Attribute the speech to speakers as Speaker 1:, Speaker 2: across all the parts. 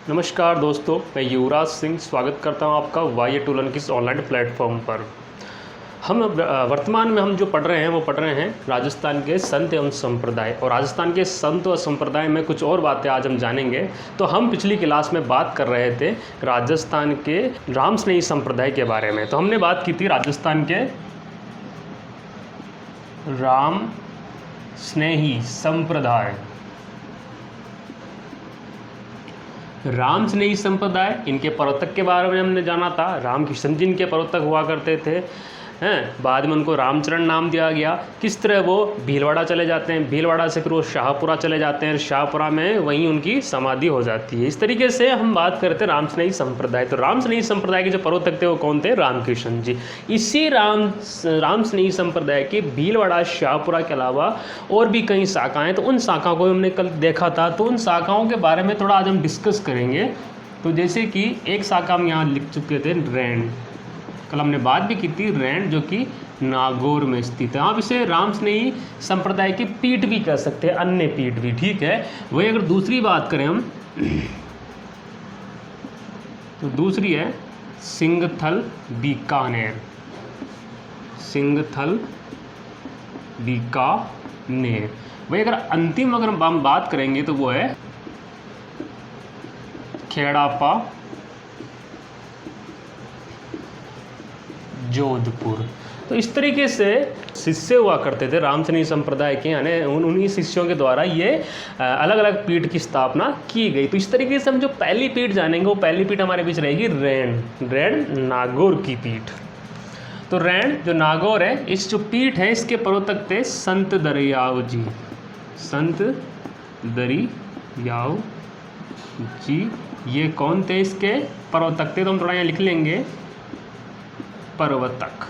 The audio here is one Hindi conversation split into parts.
Speaker 1: नमस्कार दोस्तों, मैं युवराज सिंह स्वागत करता हूं आपका वाई टू लर्न किस ऑनलाइन प्लेटफॉर्म पर। वर्तमान में हम जो पढ़ रहे हैं वो पढ़ रहे हैं राजस्थान के संत एवं संप्रदाय, और राजस्थान के संत और संप्रदाय में कुछ और बातें आज हम जानेंगे। तो हम पिछली क्लास में बात कर रहे थे राजस्थान के राम स्नेही संप्रदाय के बारे में। तो हमने बात की थी राजस्थान के राम स्नेही संप्रदाय। राम स्नेही संप्रदाय, इनके प्रवर्तक के बारे में हमने जाना था। रामकृष्ण जी इनके प्रवर्तक हुआ करते थे हैं। बाद में उनको रामचरण नाम दिया गया। किस तरह वो भीलवाड़ा चले जाते हैं, भीलवाड़ा से फिर वो शाहपुरा चले जाते हैं, शाहपुरा में वहीं उनकी समाधि हो जाती है। इस तरीके से हम बात करते हैं राम स्नेही संप्रदाय। तो राम स्नेही संप्रदाय के जो प्रवर्तक थे वो कौन थे? रामकृष्ण जी। इसी राम स्नेही संप्रदाय के भीलवाड़ा शाहपुरा के अलावा और भी कई शाखाएँ, तो उन शाखाओं को हमने कल देखा था। तो उन शाखाओं के बारे में थोड़ा आज हम डिस्कस करेंगे। तो जैसे कि एक शाखा हम यहाँ लिख चुके थे, रैंड। कल हमने बात भी की थी रैंड, जो कि नागौर में स्थित है। आप इसे राम स्नेही संप्रदाय की पीठ भी कह सकते हैं, अन्य पीठ भी, ठीक है। वही अगर दूसरी बात करें हम तो दूसरी है सिंगथल बीकानेर। सिंगथल बीकानेर। वही अगर अंतिम अगर हम बात करेंगे तो वो है खेड़ापा जोधपुर। तो इस तरीके से शिष्य हुआ करते थे राम स्नेही संप्रदाय के, यानी उन्हीं शिष्यों के द्वारा ये अलग अलग पीठ की स्थापना की गई। तो इस तरीके से हम जो पहली पीठ जानेंगे वो पहली पीठ हमारे बीच रहेगी रैंड नागौर की पीठ। तो रैंड जो नागौर है, इस जो पीठ है इसके प्रवर्तक थे संत दरियाव जी। संत दरियाव जी ये कौन थे? इसके प्रवर्तक थे। तो हम थोड़ा यहाँ लिख लेंगे प्रवर्तक,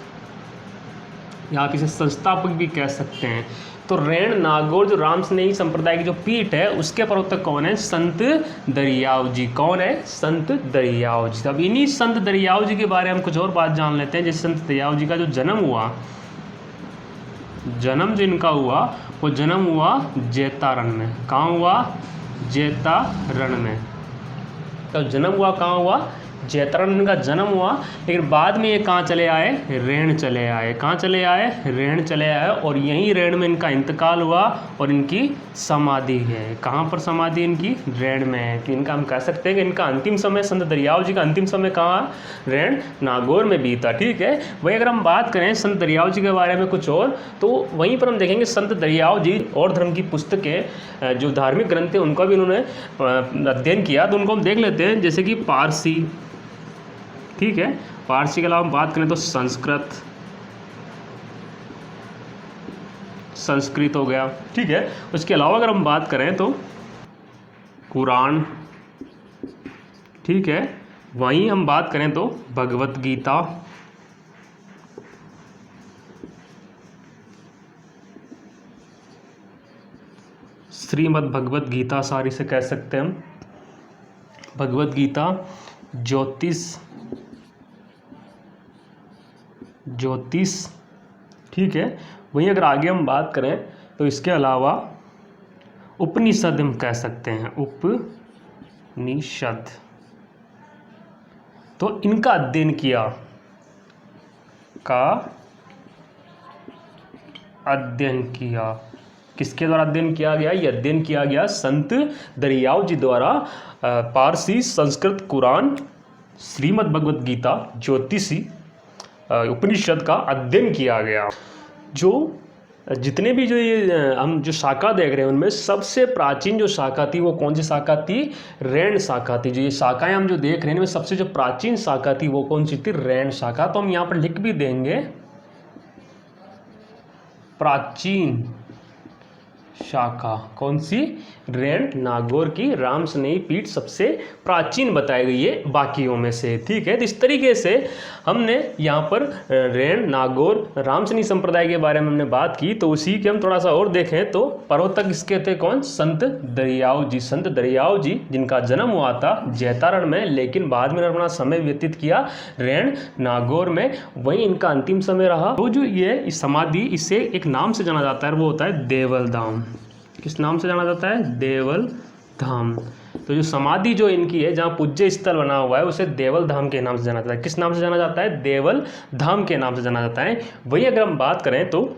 Speaker 1: या आप इसे संस्थापक भी कह सकते हैं। तो रैंड नागौर जो राम स्नेही संप्रदाय की जो पीठ है उसके प्रवर्तक कौन है? संत दरियाव जी। कौन है? संत दरियाव जी। अब इन्हीं संत दरियाव जी के बारे में हम कुछ और बात जान लेते हैं। जैसे संत दरियाव जी का जो जन्म जो इनका हुआ वो जन्म हुआ जैतारण में। कहाँ हुआ? जैतारण में। तो जन्म हुआ कहाँ हुआ? जैतारण का जन्म हुआ। लेकिन बाद में ये कहाँ चले आए? रैंड चले आए। कहाँ चले आए? रैंड चले आए। और यहीं रैंड में इनका इंतकाल हुआ और इनकी समाधि है। कहाँ पर समाधि इनकी? रैंड में है। कि इनका हम कह सकते हैं कि इनका अंतिम समय, संत दरियाव जी का अंतिम समय कहाँ? रैंड नागौर में बीता, ठीक है। वही अगर हम बात करें संत दरियाव जी के बारे में कुछ और, तो वहीं पर हम देखेंगे संत दरियाव जी और धर्म की पुस्तकें, जो धार्मिक ग्रंथ हैं उनका भी उन्होंने अध्ययन किया। तो उनको हम देख लेते हैं। जैसे कि पारसी, ठीक है। पारसी के अलावा हम बात करें तो संस्कृत हो गया, ठीक है। उसके अलावा अगर हम बात करें तो कुरान, ठीक है। वहीं हम बात करें तो भगवत गीता, श्रीमद् भगवत गीता सारी से कह सकते हैं हम। भगवत गीता, ज्योतिष, ठीक है। वहीं अगर आगे हम बात करें तो इसके अलावा उपनिषद हम कह सकते हैं। उपनिषद, तो इनका अध्ययन किया, किसके द्वारा अध्ययन किया गया? ये अध्ययन किया गया संत दरियाव जी द्वारा। पारसी, संस्कृत, कुरान, श्रीमद् भगवत गीता, ज्योतिषी, उपनिषद का अध्ययन किया गया। जो जितने भी जो ये हम जो शाखा देख रहे हैं उनमें सबसे प्राचीन जो शाखा थी वो कौन सी शाखा थी? रैंड शाखा थी। जो ये शाखाएं हम जो देख रहे हैं इनमें सबसे जो प्राचीन शाखा थी वो कौन सी थी? रैंड शाखा। तो हम यहाँ पर लिख भी देंगे प्राचीन शाखा कौन सी? रैंड नागौर की राम स्नेही पीठ सबसे प्राचीन बताई गई है बाकियों में से, ठीक है। तो इस तरीके से हमने यहाँ पर रैंड नागौर राम स्नेही संप्रदाय के बारे में हमने बात की। तो उसी के हम थोड़ा सा और देखें तो प्रवर्तक इसके थे कौन? संत दरियाव जी। संत दरियाव जी जिनका जन्म हुआ था जैतारण में, लेकिन बाद में अपना समय व्यतीत किया रैंड नागौर में, वहीं इनका अंतिम समय रहा। तो जो ये समाधि, इसे एक नाम से जाना जाता है, वो होता है देवल धाम। किस नाम से जाना जाता है? देवल धाम। तो जो समाधि जो इनकी है, जहाँ पूज्य स्थल बना हुआ है, उसे देवल धाम के नाम से जाना जाता है। किस नाम से जाना जाता है? देवल धाम के नाम से जाना जाता है। वही अगर हम बात करें तो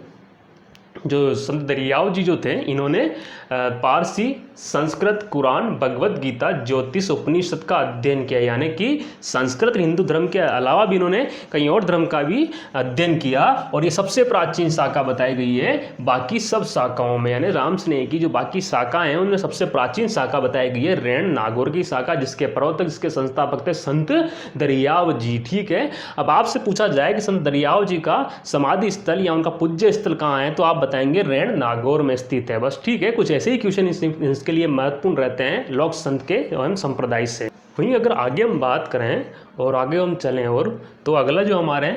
Speaker 1: जो संत दरियाव जी जो थे, इन्होंने पारसी, संस्कृत, कुरान, भगवत गीता, ज्योतिष, उपनिषद का अध्ययन किया, यानी कि संस्कृत हिंदू धर्म के अलावा भी इन्होंने कई और धर्म का भी अध्ययन किया। और ये सबसे प्राचीन शाखा बताई गई है बाकी सब शाखाओं में, यानी राम स्नेह की जो बाकी शाखाएं हैं उनमें सबसे प्राचीन शाखा बताई गई है रेण नागौर की शाखा, जिसके प्रवर्तक, जिसके संस्थापक थे संत दरियाव जी। ठीक है, अब आपसे पूछा जाए कि संत दरियाव जी का समाधि स्थल या उनका पूज्य स्थल कहाँ है, तो आप बताएंगे रेण नागौर में स्थित है। बस ठीक है, कुछ ऐसे ही क्वेश्चन इसके लिए महत्वपूर्ण रहते हैं लोक संत के एवं संप्रदाय से। वहीं अगर आगे हम बात करें और आगे हम चलें और, तो अगला जो हमारे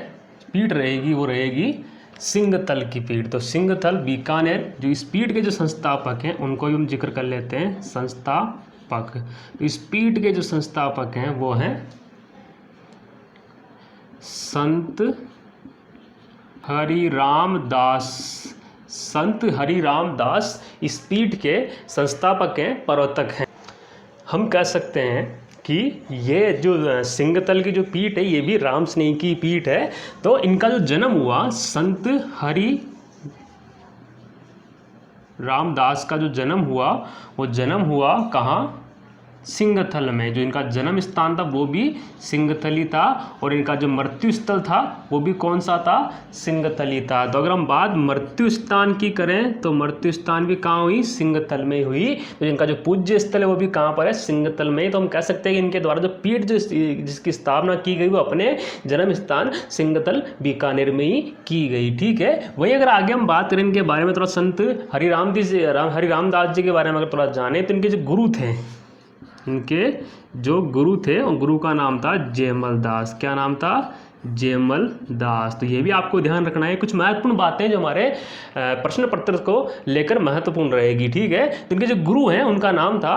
Speaker 1: पीठ रहेगी वो रहेगी सिंहतल की पीठ। तो सिंहतल बीकानेर, जो इस पीठ के जो संस्थापक हैं उनको भी हम जिक्र कर लेते हैं, संस्थापक। तो इस पीठ के जो संस्थापक हैं वो हैं संत हरिराम दास। संत हरिराम दास इस पीठ के संस्थापक हैं, प्रवर्तक हैं। हम कह सकते हैं कि ये जो सिंहतल की जो पीठ है ये भी राम स्नेही की पीठ है। तो इनका जो जन्म हुआ, संत हरि रामदास का जो जन्म हुआ वो जन्म हुआ कहाँ? सिंहतल में। जो इनका जन्म स्थान था वो भी सिंहतली था, और इनका जो मृत्यु स्थल था वो भी कौन सा था? सिंहतली था। तो अगर हम बात मृत्यु स्थान की करें तो मृत्यु स्थान भी कहाँ हुई? सिंहतल में हुई। तो इनका जो पूज्य स्थल है वो भी कहाँ पर है? सिंहतल में। तो हम कह सकते हैं कि इनके द्वारा जो पीठ जिसकी स्थापना की गई वो अपने जन्म स्थान सिंहतल बीकानेर में ही की गई। ठीक है, वही अगर आगे हम बात करें इनके बारे में, थोड़ा संत हरिरामदास जी के बारे में अगर थोड़ा जाने, तो इनके जो गुरु थे, इनके जो गुरु थे, और गुरु का नाम था जयमल दास। क्या नाम था? जयमल दास। तो ये भी आपको ध्यान रखना है, कुछ महत्वपूर्ण बातें जो हमारे प्रश्न पत्र को लेकर महत्वपूर्ण रहेगी। ठीक है, तो इनके जो गुरु हैं उनका नाम था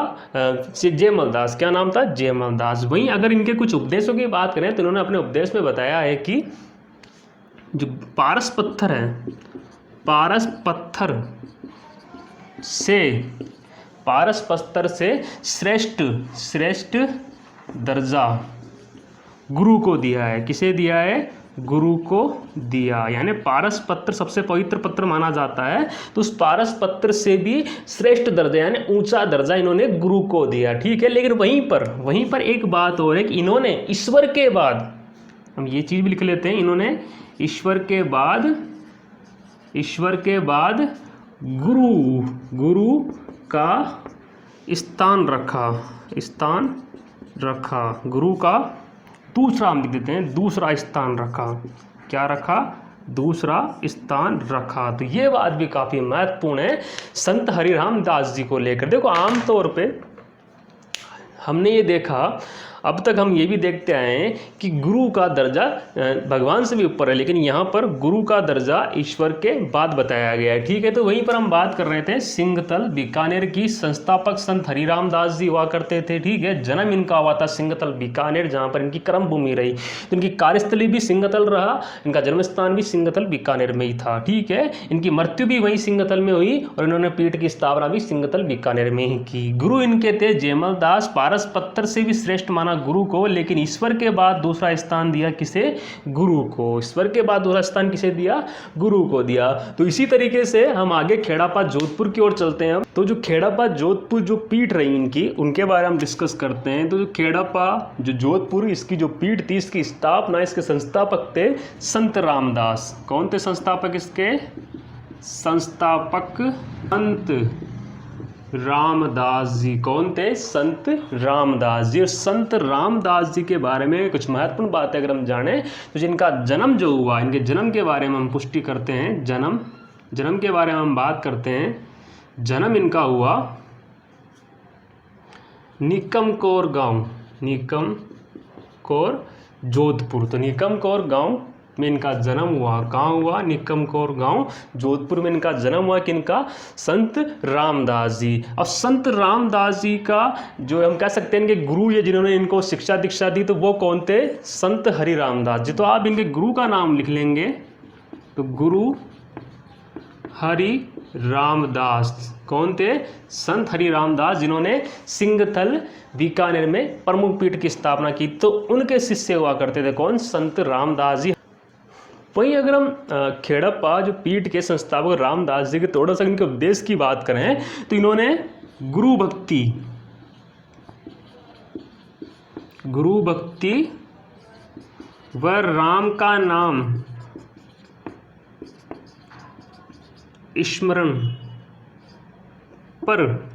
Speaker 1: जयमल दास। क्या नाम था? जयमल दास। वहीं अगर इनके कुछ उपदेशों की बात करें तो इन्होंने अपने उपदेश में बताया है कि जो पारस पत्थर है, पारस पत्थर से श्रेष्ठ दर्जा गुरु को दिया है। किसे दिया है? गुरु को दिया। यानी पारस पत्र सबसे पवित्र पत्र माना जाता है, तो उस पारस पत्र से भी श्रेष्ठ दर्जा यानी ऊंचा दर्जा इन्होंने गुरु को दिया। ठीक है, लेकिन वहीं पर एक बात और है कि इन्होंने ईश्वर के बाद, हम ये चीज भी लिख लेते हैं, इन्होंने ईश्वर के बाद गुरु का स्थान रखा। गुरु का दूसरा, हम लिख देते हैं, दूसरा स्थान रखा। क्या रखा? दूसरा स्थान रखा। तो ये बात भी काफी महत्वपूर्ण है संत हरिराम दास जी को लेकर। देखो, आमतौर पे हमने ये देखा, अब तक हम ये भी देखते आए हैं कि गुरु का दर्जा भगवान से भी ऊपर है, लेकिन यहाँ पर गुरु का दर्जा ईश्वर के बाद बताया गया है। ठीक है, तो वहीं पर हम बात कर रहे थे सिंहतल बीकानेर की। संस्थापक संत हरिराम दास जी हुआ करते थे। ठीक है, जन्म इनका हुआ था सिंहतल बीकानेर, जहाँ पर इनकी कर्म भूमि रही। तो इनकी कार्यस्थली भी सिंहतल रहा, इनका जन्म स्थान भी सिंहतल बीकानेर में ही था। ठीक है, इनकी मृत्यु भी वही सिंहतल में हुई, और इन्होंने पीठ की स्थापना भी सिंहतल बीकानेर में ही की। गुरु इनके थे जयमल दास। पारस पत्थर से भी श्रेष्ठ माना गुरु को, लेकिन ईश्वर के बाद दूसरा स्थान दिया किसे? गुरु को। ईश्वर के बाद दूसरा स्थान किसे दिया? गुरु को दिया। तो इसी तरीके से हम आगे खेड़ापात जोधपुर की ओर चलते हैं। तो जो खेड़ापात जोधपुर जो पीठ रही इनकी, उनके बारे में हम डिस्कस करते हैं। तो जो खेड़ापात जो जोधपुर, इसकी जो पीठ थी, इसकी स्थापना, इसके संस्थापक थे संत रामदास। कौन थे संस्थापक इसके? संस्थापक संत रामदास जी। कौन थे? संत रामदास जी। और संत रामदास जी के बारे में कुछ महत्वपूर्ण बातें अगर हम जाने, तो जिनका जन्म जो हुआ, इनके जन्म के बारे में हम पुष्टि करते हैं। जन्म के बारे में हम बात करते हैं। जन्म इनका हुआ निकमकोर गांव, निकमकोर जोधपुर। तो निकमकोर गांव में इनका जन्म हुआ। कहाँ हुआ? निकमकोर गांव जोधपुर में इनका जन्म हुआ। किनका? संत रामदास जी। और संत रामदास जी का जो हम कह सकते हैं इनके गुरु, ये जिन्होंने इनको शिक्षा दीक्षा दी, तो वो कौन थे? संत हरि रामदास जी। तो आप इनके गुरु का नाम लिख लेंगे, तो गुरु हरि रामदास। कौन थे? संत हरि रामदास, जिन्होंने सिंघथल बीकानेर में प्रमुख पीठ की स्थापना की। तो उनके शिष्य हुआ करते थे कौन? संत रामदास जी। वहीं अगर हम खेड़प्पा जो पीठ के संस्थापक रामदास जी के थोड़ा सा इनके उपदेश की बात करें तो इन्होंने गुरु भक्ति व राम का नाम स्मरण पर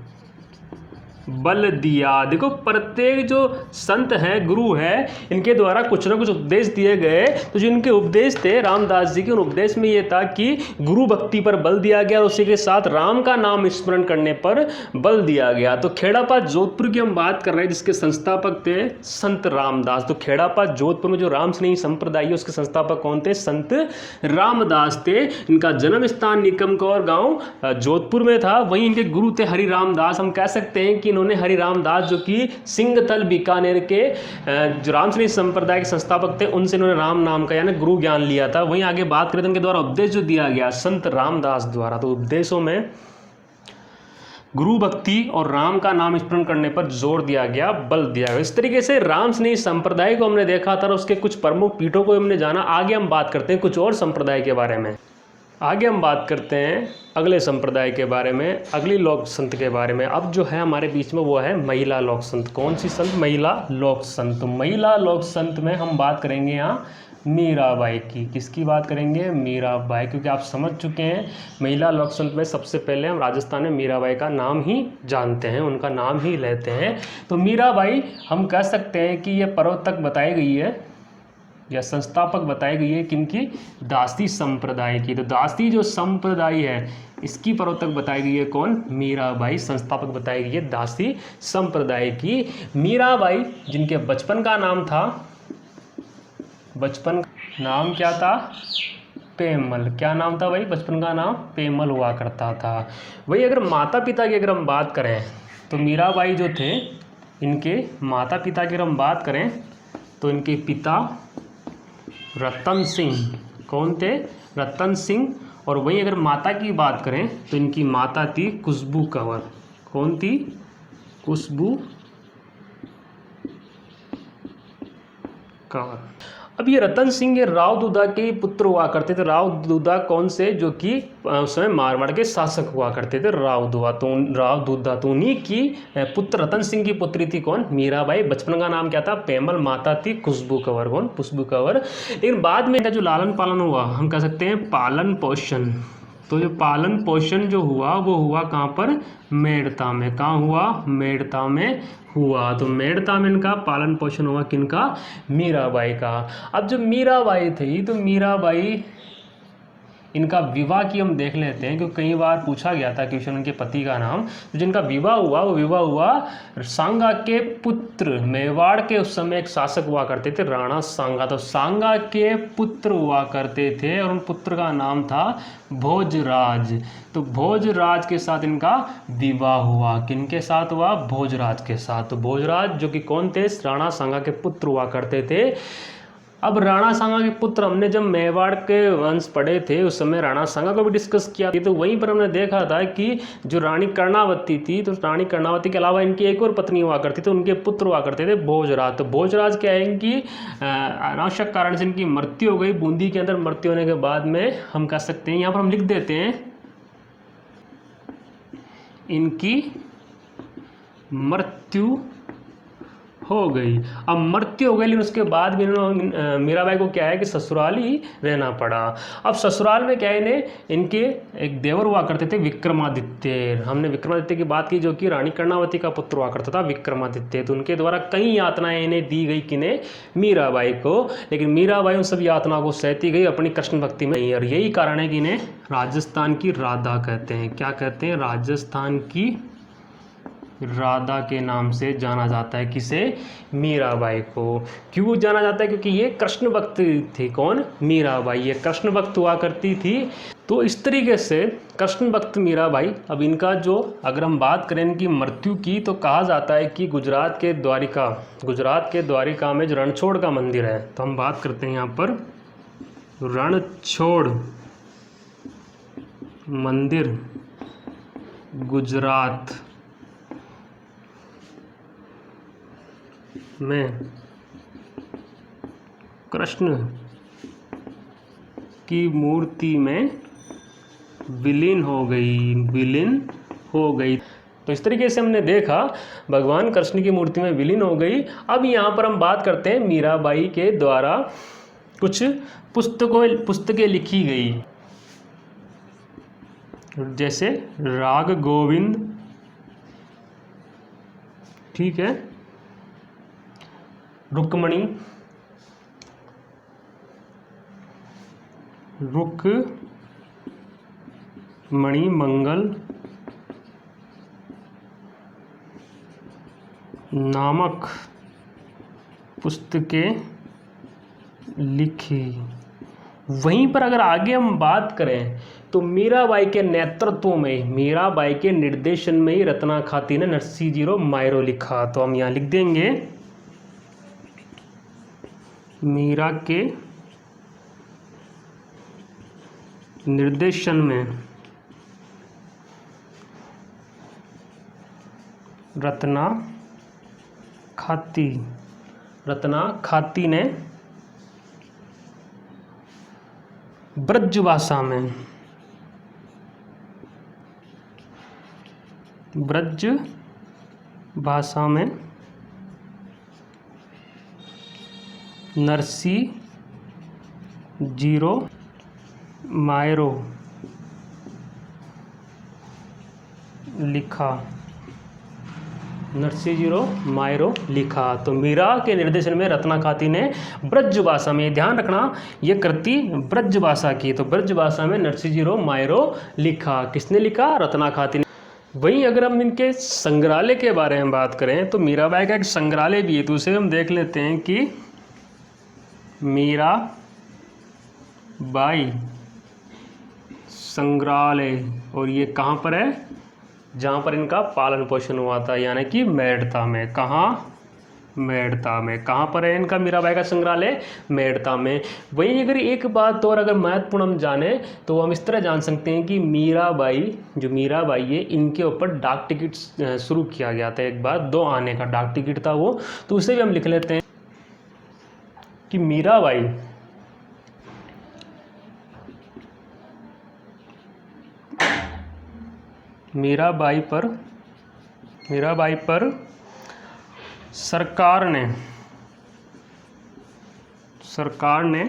Speaker 1: बल दिया। देखो, प्रत्येक जो संत हैं, गुरु है, इनके द्वारा कुछ ना कुछ उपदेश दिए गए। तो जो इनके उपदेश थे रामदास जी के, उन उपदेश में ये था कि गुरु भक्ति पर बल दिया गया और उसी के साथ राम का नाम स्मरण करने पर बल दिया गया। तो खेड़ापात जोधपुर की हम बात कर रहे हैं, जिसके संस्थापक थे संत रामदास। तो खेड़ापात जोधपुर में जो रामस्नेही संप्रदाय है उसके संस्थापक कौन थे? संत रामदास थे। इनका जन्म स्थान निकमकौर गांव जोधपुर में था। वहीं इनके गुरु थे हरि रामदास। हम कह सकते हैं कि इन्होंने हरि रामदास, जो कि सिंघथल बीकानेर के जो रामस्नेही संप्रदाय के संस्थापक थे, उनसे इन्होंने राम नाम का यानी गुरु ज्ञान लिया था। वहीं आगे बात करें तो उनके द्वारा उपदेश जो दिया गया संत रामदास द्वारा, तो उपदेशों में गुरु भक्ति और राम का नाम स्मरण करने पर जोर दिया गया, बल दिया गया। इस तरीके से रामस्नेही संप्रदाय को हमने देखा था और उसके कुछ प्रमुख पीठों को हमने जाना। आगे हम बात करते हैं कुछ और संप्रदाय के बारे में। आगे हम बात करते हैं अगले संप्रदाय के बारे में, अगली लोक संत के बारे में। अब जो है हमारे बीच में वो है महिला लोक संत। कौन सी संत? महिला लोक संत। महिला लोक संत में हम बात करेंगे यहाँ मीराबाई की। किसकी बात करेंगे? मीराबाई। क्योंकि आप समझ चुके हैं महिला लोक संत में सबसे पहले हम राजस्थान में मीराबाई का नाम ही जानते हैं, उनका नाम ही लेते हैं। तो मीराबाई हम कह सकते हैं कि ये प्रवर्तक बताई गई है या संस्थापक बताई गई है किनकी? दासी संप्रदाय की। तो दासी जो संप्रदाय है इसकी प्रवर्तक बताई गई है कौन? मीराबाई। संस्थापक बताई गई है दासी संप्रदाय की मीराबाई, जिनके बचपन का नाम था, बचपन नाम क्या था? पेमल। क्या नाम था भाई? बचपन का नाम पेमल हुआ करता था। वही अगर माता पिता की अगर हम बात करें तो मीराबाई जो थे, इनके माता पिता की अगर हम बात करें तो इनके पिता रतन सिंह। कौन थे? रतन सिंह। और वहीं अगर माता की बात करें तो इनकी माता थी खुशबू कंवर। कौन थी? खुशबू कंवर। अब ये रतन सिंह ये राव दूधा के पुत्र हुआ करते थे। राव दूधा कौन से? जो कि उस समय मारवाड़ के शासक हुआ करते थे, राव दूधा। तो उन्हीं की पुत्र रतन सिंह की पुत्री थी कौन? मीराबाई। बचपन का नाम क्या था? पेमल। माता थी खुशबू कंवर। कौन? खुशबू कंवर। लेकिन बाद में इनका जो लालन पालन हुआ, हम कह सकते हैं पालन पोषण। तो जो पालन पोषण जो हुआ वो हुआ कहाँ पर? मेड़ता में। कहाँ हुआ? मेड़ता में हुआ। तो मेड़ता में इनका पालन पोषण हुआ किनका? मीराबाई का। अब जब मीराबाई थी तो मीराबाई, इनका विवाह की हम देख लेते हैं, क्योंकि कई बार पूछा गया था क्वेश्चन उनके पति का नाम। तो जिनका विवाह हुआ वो विवाह हुआ सांगा के पुत्र। मेवाड़ के उस समय एक शासक हुआ करते थे राणा सांगा। तो सांगा के पुत्र हुआ करते थे और उन पुत्र का नाम था भोजराज। तो भोजराज के साथ इनका विवाह हुआ। किनके साथ हुआ? भोजराज के साथ। तो भोजराज जो कि कौन थे? राणा सांगा के पुत्र हुआ करते थे। अब राणा सांगा के पुत्र, हमने जब मेवाड़ के वंश पढ़े थे उस समय राणा सांगा को भी डिस्कस किया था। तो वहीं पर हमने देखा था कि जो रानी कर्णावती थी, तो रानी कर्णावती के अलावा इनकी एक और पत्नी हुआ करती थी, उनके पुत्र हुआ करते थे भोजराज। तो भोजराज क्या है, इनकी अनावश्यक कारण से इनकी मृत्यु हो गई। बूंदी के अंदर मृत्यु होने के बाद में हम कह सकते हैं, यहाँ पर हम लिख देते हैं इनकी मृत्यु हो गई। अब मृत्यु हो गई, लेकिन उसके बाद भी इन्होंने मीराबाई को क्या है कि ससुराल ही रहना पड़ा। अब ससुराल में क्या है, इन्हें इनके एक देवर हुआ करते थे विक्रमादित्य। हमने विक्रमादित्य की बात की, जो कि रानी कर्णावती का पुत्र हुआ करता था विक्रमादित्य। तो उनके द्वारा कई यातनाएं इन्हें दी गई, किन्हें? मीराबाई को। लेकिन मीराबाई उन सब यातनाओं को सहती गई अपनी कृष्ण भक्ति में। और यही कारण है कि इन्हें राजस्थान की राधा कहते हैं। क्या कहते हैं? राजस्थान की राधा के नाम से जाना जाता है। किसे? मीराबाई को। क्यों जाना जाता है? क्योंकि ये कृष्ण भक्त थी। कौन? मीराबाई। ये कृष्ण भक्त हुआ करती थी। तो इस तरीके से कृष्ण भक्त मीराबाई। अब इनका जो अगर हम बात करें इनकी मृत्यु की, तो कहा जाता है कि गुजरात के द्वारिका में जो रणछोड़ का मंदिर है, तो हम बात करते हैं यहाँ पर रणछोड़ मंदिर गुजरात में कृष्ण की मूर्ति में विलीन हो गई। तो इस तरीके से हमने देखा भगवान कृष्ण की मूर्ति में विलीन हो गई। अब यहाँ पर हम बात करते हैं मीराबाई के द्वारा कुछ पुस्तकें लिखी गई, जैसे राग गोविंद, ठीक है, रुक्मणी मंगल नामक पुस्तकें लिखी। वहीं पर अगर आगे हम बात करें तो मीराबाई के नेतृत्व में, मीराबाई के निर्देशन में ही रत्ना खाती ने नरसिंह मायरो लिखा। तो हम यहाँ लिख देंगे मीरा के निर्देशन में रत्ना खाती ने ब्रज भाषा में नरसिंह मायरो लिखा। तो मीरा के निर्देशन में रत्ना खाती ने ब्रज भाषा में, ध्यान रखना ये कृति ब्रज भाषा की, तो ब्रज भाषा में नरसिंह मायरो लिखा। किसने लिखा? रत्ना खाती ने। वहीं अगर हम इनके संग्रहालय के बारे में बात करें तो मीराबाई का एक संग्रहालय भी है, तो उसे हम देख लेते हैं कि मीराबाई संग्रहालय, और ये कहाँ पर है? जहाँ पर इनका पालन पोषण हुआ था, यानी कि मेड़ता में। मेड़ता में कहाँ पर है इनका मीराबाई का संग्रहालय? मेड़ता में। वहीं अगर एक बात और अगर महत्वपूर्ण हम जाने तो हम इस तरह जान सकते हैं कि मीराबाई है, इनके ऊपर डाक टिकट शुरू किया गया था एक बार, 2 आने का डाक टिकट था वो, तो उसे भी हम लिख लेते हैं कि मीराबाई पर सरकार ने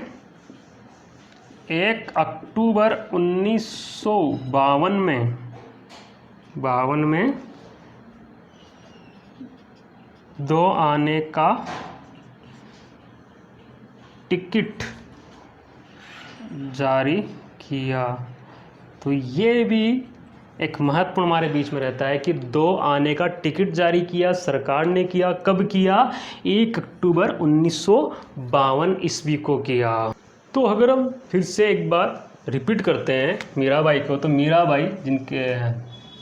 Speaker 1: 1 अक्टूबर 1952 में 2 आने का टिकट जारी किया। तो ये भी एक महत्वपूर्ण हमारे बीच में रहता है कि 2 आने का टिकट जारी किया सरकार ने किया। कब किया? 1 अक्टूबर 1952 ईस्वी को किया। तो अगर हम फिर से एक बार रिपीट करते हैं मीराबाई को, तो मीराबाई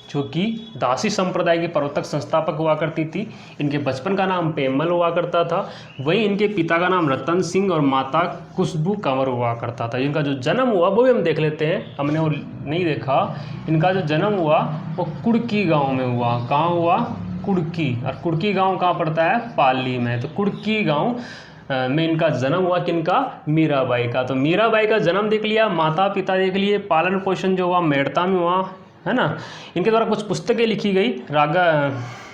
Speaker 1: जो कि दासी संप्रदाय की प्रवर्तक संस्थापक हुआ करती थी। इनके बचपन का नाम पेमल हुआ करता था। वहीं इनके पिता का नाम रतन सिंह और माता खुशबू कंवर हुआ करता था। इनका जो जन्म हुआ वो भी हम देख लेते हैं, हमने वो नहीं देखा। इनका जो जन्म हुआ वो कुड़की गांव में हुआ। कहाँ हुआ? कुड़की। और कुड़की गांव कहाँ पड़ता है? पाली में। तो कुड़की गांव में इनका जन्म हुआ। किनका? मीराबाई का। तो मीराबाई का जन्म देख लिया, माता पिता देख लिए, पालन पोषण जो हुआ मेड़ता में हुआ, है ना। इनके द्वारा कुछ पुस्तकें लिखी गई,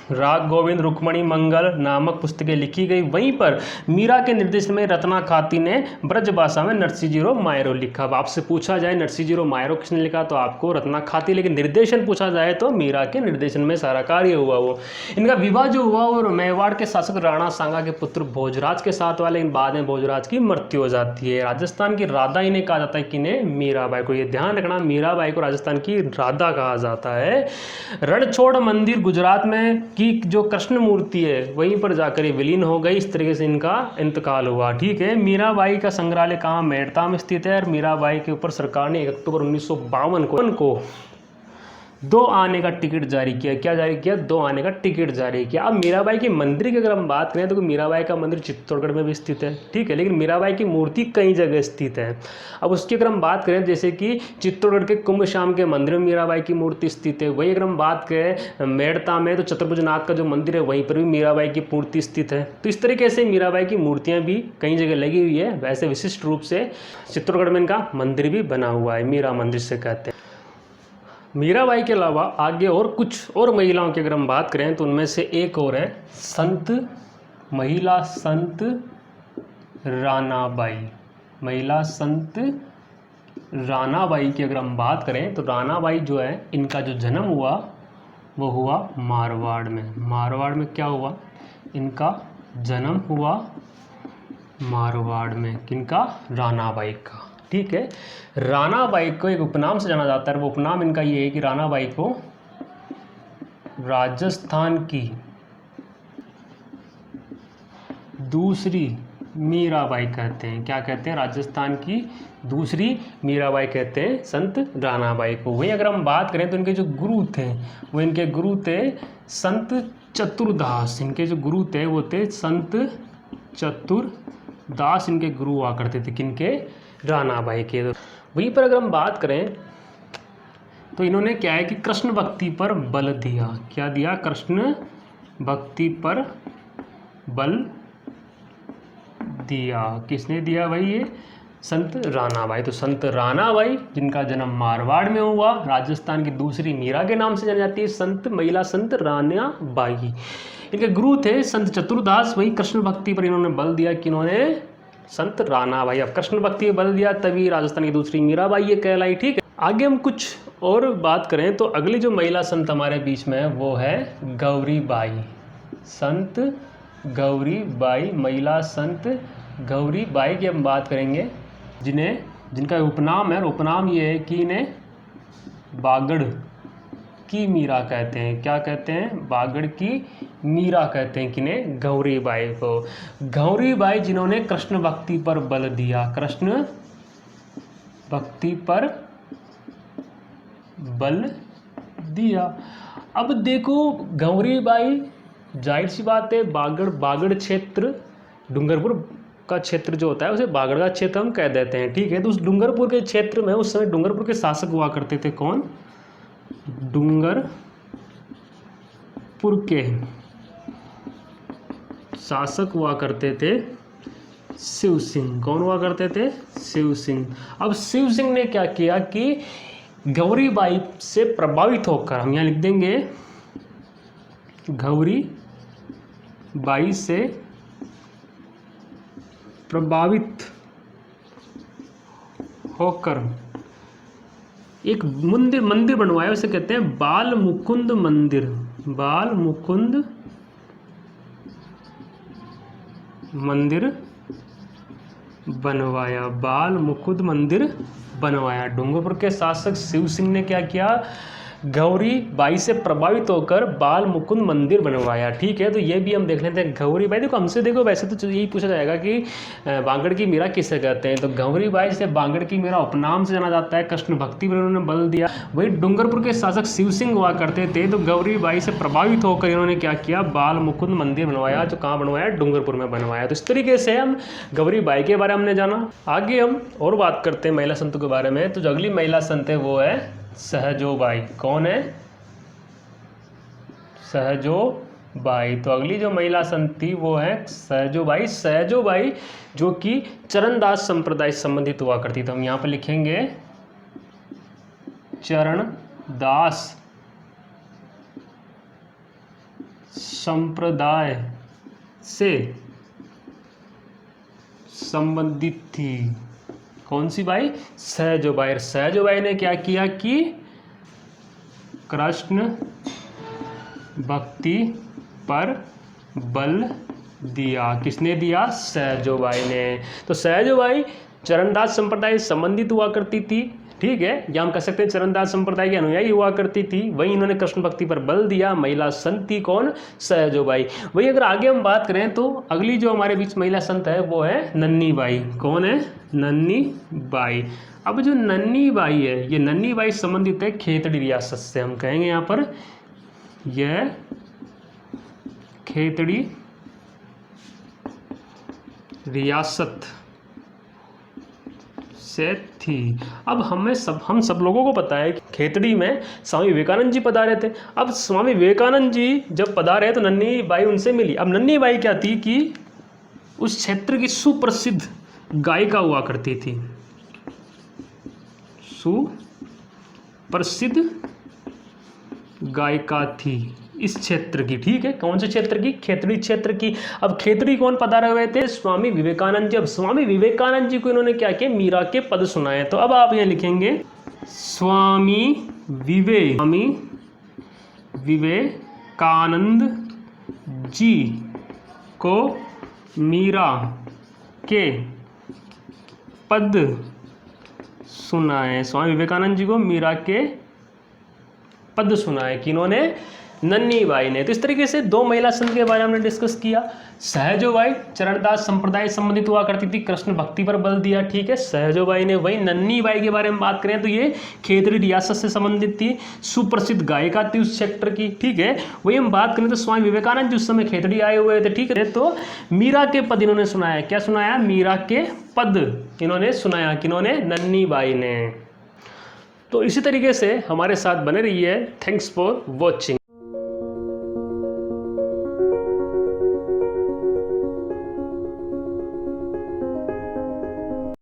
Speaker 1: राग गोविंद, रुक्मणी मंगल नामक पुस्तकें लिखी गई। वहीं पर मीरा के निर्देशन में रत्ना खाती ने ब्रज भाषा में नरसिंह मायरो लिखा। अब आपसे पूछा जाए नरसिंह मायरो किसने लिखा, तो आपको रत्ना खाती, लेकिन निर्देशन पूछा जाए तो मीरा के निर्देशन में सारा कार्य हुआ। वो इनका विवाह जो हुआ और मेवाड़ के शासक राणा सांगा के पुत्र भोजराज के साथ वाले, लेकिन बाद में भोजराज की मृत्यु हो जाती है। राजस्थान की राधा इन्हें कहा जाता है, किन्हें? मीराबाई को। ये ध्यान रखना, मीराबाई को राजस्थान की राधा कहा जाता है। रणछोड़ मंदिर गुजरात में की जो कृष्ण मूर्ति है वहीं पर जाकर ये विलीन हो गई। इस तरीके से इनका इंतकाल हुआ। ठीक है। मीराबाई का संग्रहालय कहाँ? मेड़ता में स्थित है। और मीराबाई के ऊपर सरकार ने 1 अक्टूबर 1952 को 2 आने का टिकट जारी किया। क्या जारी किया? 2 आने का टिकट जारी किया। अब मीराबाई के मंदिर की अगर हम बात करें तो मीराबाई का मंदिर चित्तौड़गढ़ में भी स्थित है, ठीक है, लेकिन मीराबाई की मूर्ति कई जगह स्थित है। अब उसकी अगर हम बात करें जैसे कि चित्तौड़गढ़ के कुंभ श्याम के मंदिर में मीराबाई की मूर्ति स्थित है। वही अगर हम बात करें मेड़ता में तो चतुर्भुजनाथ का जो मंदिर है वहीं पर भी मीराबाई की मूर्ति स्थित है। तो इस तरीके से मीराबाई की मूर्तियाँ भी कई जगह लगी हुई है। वैसे विशिष्ट रूप से चित्तौड़गढ़ में इनका मंदिर भी बना हुआ है, मीरा मंदिर से कहते हैं। मीराबाई के अलावा आगे और कुछ और महिलाओं की अगर हम बात करें तो उनमें से एक और है महिला संत रानाबाई। महिला संत रानाबाई की अगर हम बात करें तो रानाबाई जो है इनका जो जन्म हुआ वो हुआ मारवाड़ में। मारवाड़ में क्या हुआ? इनका जन्म हुआ मारवाड़ में। किनका? रानाबाई का, ठीक है। रानाबाई को एक उपनाम से जाना जाता है। वो उपनाम इनका ये है कि रानाबाई को राजस्थान की दूसरी मीराबाई कहते हैं। क्या कहते हैं? राजस्थान की दूसरी मीराबाई कहते हैं संत रानाबाई को। वहीं अगर हम बात करें तो इनके जो गुरु थे वो इनके गुरु थे संत चतुरदास। इनके जो गुरु थे वो थे संत चतुरदास। इनके गुरु हुआ करते थे। किनके? रानाबाई के। वहीं पर अगर हम बात करें तो इन्होंने क्या है कि कृष्ण भक्ति पर बल दिया। क्या दिया? कृष्ण भक्ति पर बल दिया। किसने दिया भाई? ये संत रानाबाई। तो संत रानाबाई जिनका जन्म मारवाड़ में हुआ, राजस्थान की दूसरी मीरा के नाम से जानी जाती है, संत महिला संत रानाबाई। इनके गुरु थे संत चतुरदास। वही कृष्ण भक्ति पर इन्होंने बल दिया कि इन्होंने संत रानाबाई। अब कृष्ण भक्ति पर बल दिया तभी राजस्थान की दूसरी मीराबाई ये कहलाई, ठीक है। आगे हम कुछ और बात करें तो अगली जो महिला संत हमारे बीच में है वो है गौरीबाई। संत गौरीबाई, महिला संत गौरीबाई की हम बात करेंगे, जिनका उपनाम है। उपनाम ये है कि इन्हें बागड़ की मीरा कहते हैं। क्या कहते हैं? बागड़ की मीरा कहते हैं। किन्हें? गौरीबाई को। गौरीबाई जिन्होंने कृष्ण भक्ति पर बल दिया। कृष्ण भक्ति पर बल दिया। अब देखो गौरीबाई, जाहिर सी बात है, बागड़ क्षेत्र, डूंगरपुर का क्षेत्र जो होता है उसे बागड़ का क्षेत्र हम कह देते हैं, ठीक है। तो उस डूंगरपुर के क्षेत्र में उस समय डूंगरपुर के शासक हुआ करते थे। कौन? डूंगरपुर के शासक हुआ करते थे शिव सिंह। कौन हुआ करते थे? शिव सिंह। अब शिव सिंह ने क्या किया कि गौरीबाई से प्रभावित होकर, हम यहाँ लिख देंगे गौरीबाई से प्रभावित होकर एक मंदिर बनवाया। उसे कहते हैं बाल मुकुंद मंदिर। बाल मुकुंद मंदिर बनवाया। बाल मुकुंद मंदिर बनवाया। डूंगरपुर के शासक शिव सिंह ने क्या किया? गौरीबाई से प्रभावित होकर बाल मुकुंद मंदिर बनवाया, ठीक है। तो ये भी हम देख लेते हैं। गौरीबाई, देखो हमसे देखो वैसे तो यही पूछा जाएगा कि बांगड़ की मीरा किसे कहते हैं। तो गौरीबाई से बांगड़ की मीरा उपनाम से जाना जाता है। कृष्ण भक्ति पर इन्होंने बल दिया। वही डूंगरपुर के शासक शिव सिंह हुआ करते थे। तो गौरीबाई से प्रभावित होकर इन्होंने क्या किया? बाल मुकुंद मंदिर बनवाया, जो कहाँ बनवाया? डूंगरपुर में बनवाया। तो इस तरीके से हम गौरीबाई के बारे में हमने जाना। आगे हम और बात करते हैं महिला संतों के बारे में। तो जो अगली महिला संत है वो है सहजोबाई। कौन है? सहजोबाई। तो अगली जो महिला संत थी वो है सहजोबाई। सहजोबाई जो कि चरणदास संप्रदाय से संबंधित हुआ करती। तो हम यहाँ पर लिखेंगे चरणदास संप्रदाय से संबंधित थी। कौन सी बाई? सहजोबाई। सहजोबाई ने क्या किया कि कृष्ण भक्ति पर बल दिया। किसने दिया? सहजोबाई ने। तो सहजोबाई चरणदास संप्रदाय से संबंधित हुआ करती थी, ठीक है, या हम कह सकते हैं चरणदास संप्रदाय की अनुयायी हुआ करती थी। वहीं इन्होंने कृष्ण भक्ति पर बल दिया। महिला संत थी कौन? सहजोबाई। वही अगर आगे हम बात करें तो अगली जो हमारे बीच महिला संत है वो है नन्नी बाई। कौन है? नन्नी बाई। अब जो नन्नी बाई है, ये नन्नी बाई संबंधित है खेतड़ी रियासत से। हम कहेंगे यहाँ पर यह खेतड़ी रियासत से थी। अब हम सब लोगों को पता है कि खेतड़ी में स्वामी विवेकानंद जी पधारे थे। अब स्वामी विवेकानंद जी जब पधारे तो नन्नी बाई उनसे मिली। अब नन्नी बाई क्या थी कि उस क्षेत्र की सुप्रसिद्ध गायिका हुआ करती थी, सुप्रसिद्ध गायिका थी इस क्षेत्र की। ठीक है, कौन से क्षेत्र की? खेतड़ी क्षेत्र की। अब खेतड़ी कौन पधारे हुए थे? स्वामी विवेकानंद जी। अब स्वामी विवेकानंद जी को इन्होंने क्या किया? मीरा के पद सुनाए। तो अब आप यहाँ लिखेंगे स्वामी विवेकानंद जी को मीरा के पद सुनाए। स्वामी विवेकानंद जी को मीरा के पद सुनाए किन्होंने? नन्नी बाई ने। तो इस तरीके से दो महिला संत के बारे में हमने डिस्कस किया। सहजोबाई चरणदास संप्रदाय संबंधित हुआ करती थी, कृष्ण भक्ति पर बल दिया। ठीक है, सहजोबाई ने। वही नन्नी बाई के बारे में बात करें तो ये खेतड़ी रियासत से संबंधित थी, सुप्रसिद्ध गायिका थी उस क्षेत्र की। ठीक है, वही हम बात करें तो स्वामी विवेकानंद जी उस समय खेतड़ी आए हुए थे। ठीक है, तो मीरा के पद इन्होंने सुनाया। क्या सुनाया? मीरा के पद इन्होंने सुनाया। किन्होंने? नन्नी बाई ने। तो इसी तरीके से हमारे साथ बने रहिए। Thanks for watching.